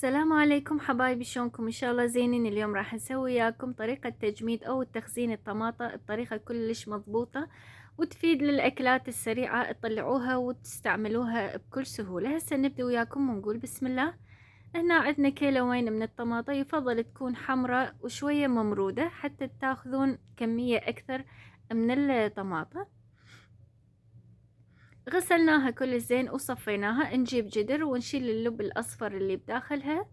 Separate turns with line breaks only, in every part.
السلام عليكم حبايبي، شلونكم؟ ان شاء الله زينين. اليوم راح نسوي وياكم طريقة تجميد او التخزين الطماطة بطريقة كلش مضبوطة وتفيد للاكلات السريعة. تطلعوها وتستعملوها بكل سهولة. هسه نبدأ وياكم ونقول بسم الله. هنا عندنا كيلوين من الطماطة، يفضل تكون حمراء وشوية ممرودة حتى تاخذون كمية اكثر من الطماطة. غسلناها كل زين وصفيناها. نجيب جدر ونشيل اللب الاصفر اللي بداخلها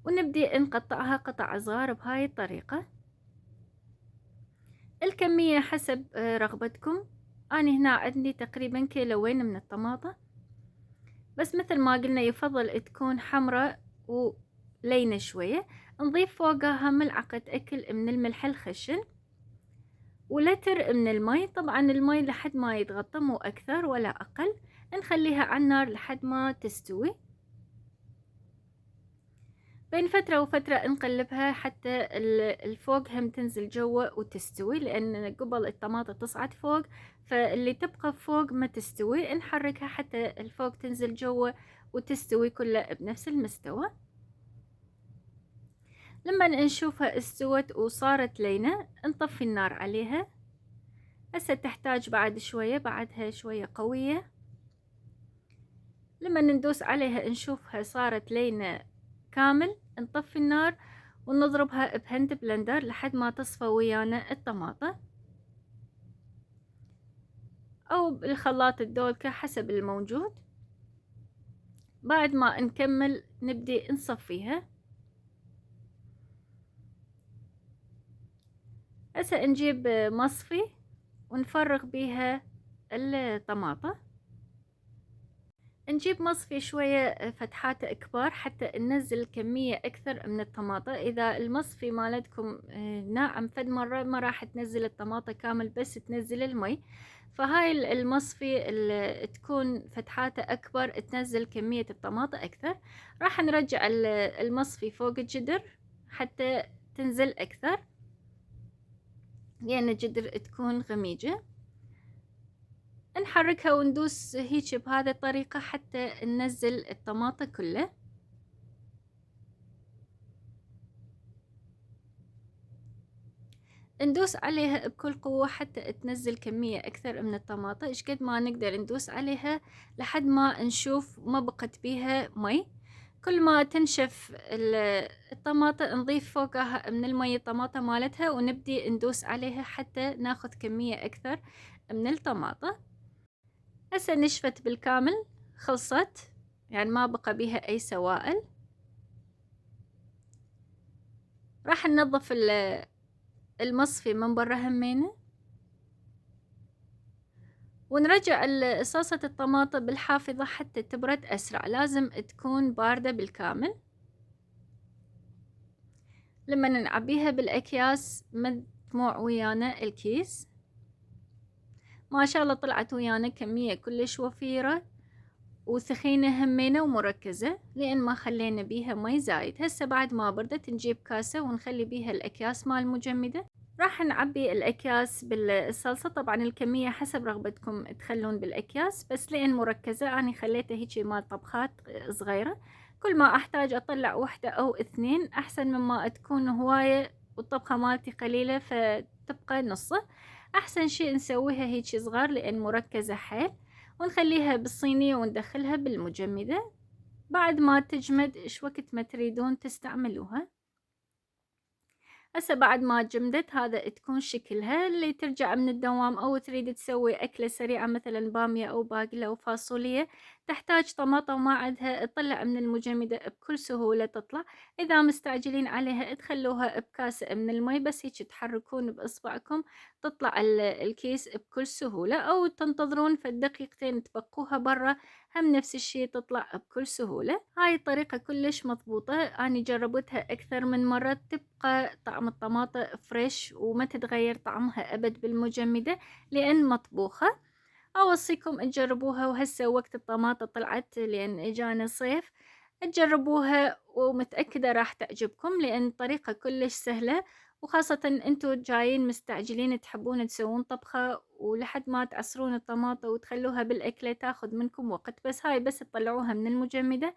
ونبدأ نقطعها قطع صغار بهاي الطريقة. الكمية حسب رغبتكم. أنا هنا عندي تقريبا كيلوين من الطماطة، بس مثل ما قلنا يفضل تكون حمراء ولينة شوية. نضيف فوقها ملعقة أكل من الملح الخشن ولتر من المي. طبعا المي لحد ما يتغطى، مو أكثر ولا أقل. نخليها على النار لحد ما تستوي. بين فترة وفترة نقلبها حتى الفوق هم تنزل جوا وتستوي، لأن قبل الطماطة تصعد فوق، فاللي تبقى فوق ما تستوي. نحركها حتى الفوق تنزل جوا وتستوي كلها بنفس المستوى. لما نشوفها استوت وصارت لينة نطفي النار عليها. هسه تحتاج بعد شوية، بعدها شوية قوية. لما ندوس عليها نشوفها صارت لينة كامل، نطفي النار ونضربها بهاند بلندر لحد ما تصفى ويانا الطماطة، أو بالخلاط الدولكة حسب الموجود. بعد ما نكمل نبدي نصفيها. هسه نجيب مصفي ونفرغ بيها الطماطة. نجيب مصفي شوية فتحات كبار حتى ننزل كمية أكثر من الطماطة. إذا المصفي مالتكم ناعم فد مرة ما راح تنزل الطماطة كامل، بس تنزل المي. فهاي المصفي اللي تكون فتحاته أكبر تنزل كمية الطماطة أكثر. راح نرجع المصفي فوق الجدر حتى تنزل أكثر، لأن الجدر تكون غميجة. نحركها وندوس هيك بهذه الطريقة حتى ننزل الطماطة كله. ندوس عليها بكل قوة حتى تنزل كمية أكثر من الطماطة. إيش قد ما نقدر ندوس عليها لحد ما نشوف ما بقت بيها مي. كل ما تنشف الطماطة نضيف فوقها من المي الطماطة مالتها ونبدي ندوس عليها حتى ناخذ كمية أكثر من الطماطة. هسه نشفت بالكامل، خلصت، يعني ما بقى بيها أي سوائل. راح ننظف المصفي من برا همينه، ونرجع صلصة الطماطة بالحافظة حتى تبرد أسرع. لازم تكون باردة بالكامل. لما نعبيها بالأكياس مجموع ويانا الكيس. ما شاء الله طلعت ويانا كمية كلش وفيرة وثخينة همينة ومركزة، لأن ما خلينا بيها مي زايد. هسه بعد ما بردت نجيب كاسة ونخلي بيها الأكياس مال المجمدة. راح نعبي الأكياس بالصلصة. طبعا الكمية حسب رغبتكم تخلون بالأكياس، بس لأن مركزة أنا خليتها هيجي مال طبخات صغيرة. كل ما أحتاج أطلع واحدة أو اثنين أحسن مما تكون هواية والطبخة مالتي قليلة فتبقى نصه. أحسن شي نسويها هيجي صغار لأن مركزة حيل، ونخليها بالصينية وندخلها بالمجمدة. بعد ما تجمد إيش وقت ما تريدون تستعملوها. هسه بعد ما جمدت هذا تكون شكلها. اللي ترجع من الدوام أو تريد تسوي أكلة سريعة مثلا بامية أو باقلة أو فاصولية تحتاج طماطة وما عندها، تطلع من المجمدة بكل سهولة تطلع. إذا مستعجلين عليها تخلوها بكاس من المي، بس هيك تحركون بإصبعكم تطلع الكيس بكل سهولة، أو تنتظرون في الدقيقتين تبقوها برا هم نفس الشي تطلع بكل سهولة. هاي الطريقة كلش مضبوطة، أنا جربتها أكثر من مرة. تبقى طعم الطماطة فريش وما تتغير طعمها أبد بالمجمدة لأن مطبوخة. أوصيكم تجربوها. وهسه وقت الطماطة طلعت لأن إجانا صيف، تجربوها ومتأكدة راح تعجبكم لأن طريقة كلش سهلة. وخاصة انتو جايين مستعجلين تحبون تسوون طبخة ولحد ما تعصرون الطماطة وتخلوها بالأكلة تاخذ منكم وقت، بس هاي بس تطلعوها من المجمدة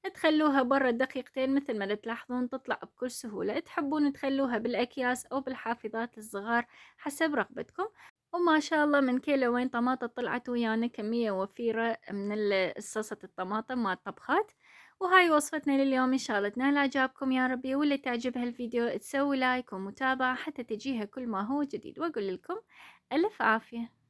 تخلّوها برّا دقيقتين مثل ما تلاحظون تطلع بكل سهولة، تحبون تخلّوها بالأكياس أو بالحافظات الصغار حسب رغبتكم، وما شاء الله من كيلوين طماطة طلعت ويانا كمية وفيرة من صلصة الطماطم مال طبخات، وهاي وصفتنا لليوم إن شاء الله تنال إعجابكم يا ربي، واللي تعجبها الفيديو تسوي لايك ومتابعة حتى تجيها كل ما هو جديد، وأقول لكم ألف عافية.